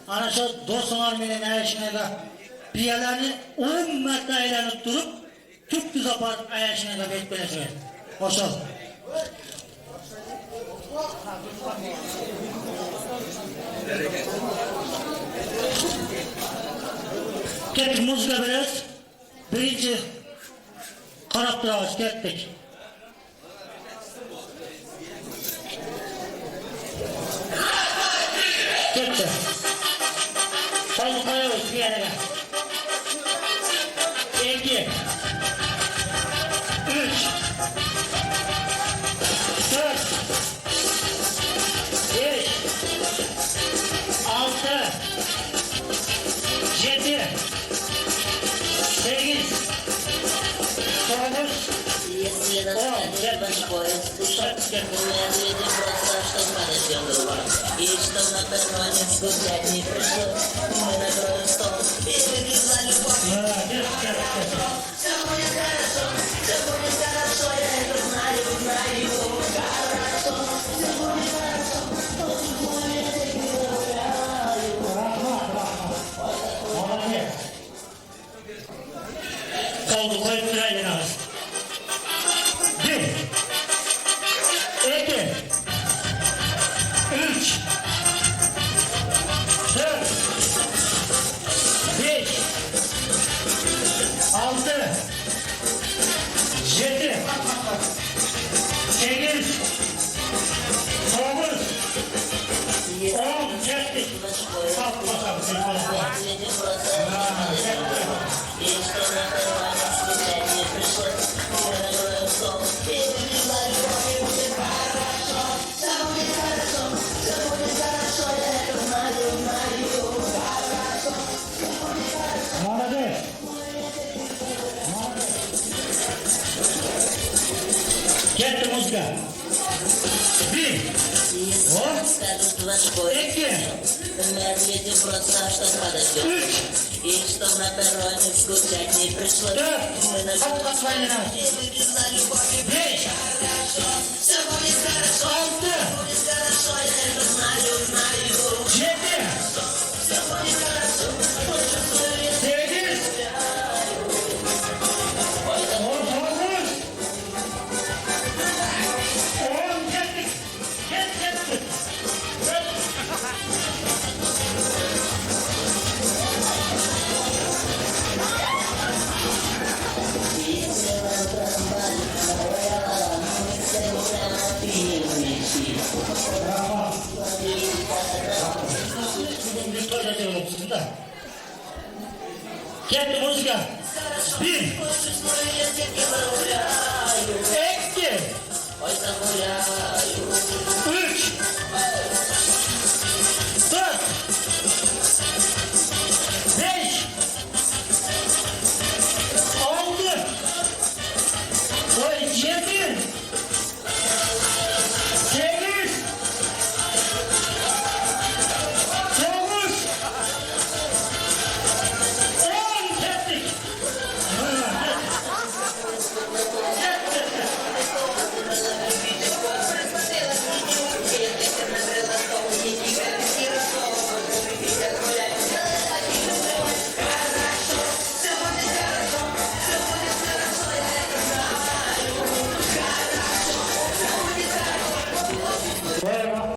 ana şu dostlar benim ayışına da bir yerlerini 10 metre aylanıp durup tüp düz apar ayışına da beklenecek. Hoşçakal. Kettik muzga biraz. Birinci karap durağız kettik. Gitti. Kolu koyuyoruz bir yere. 2 3 4 5 6 7 8 9 Если наступит поезд, дышать, медлить просто, что смотрит голова. И что на перроне скучать не пришлось, мы накроем стол и выпьем за любовь. Все будет хорошо, я это знаю, хорошо, все будет хорошо, очень будет Молодец. Колду koyup sırayla ağız. 1 2 3 4 5 6 7 8 9 10 çektik. Kalk bakalım. медлить просто, что смотрит голова. И что на перроне скучать не пришлось, мы накроем стол и выпьем за любовь. И будет хорошо, все будет хорошо, я это знаю, хорошо, все будет хорошо. Молодец. Gitti muzga. 1 Если скажут ваш поезд, 2 медлите просто, что падать идет. И что на перроне скучать не пришлось, 4 мы на Kalk basmayın ağız. и выпьем за любовь. И 5 все будет хорошо, 6 я это знаю, 7 все будет хорошо, 8 10 gittik. Gittik. если вам трамвай, мы все прямо перемещи. Gitti muzga. 1 2 Ой, загуляю, 3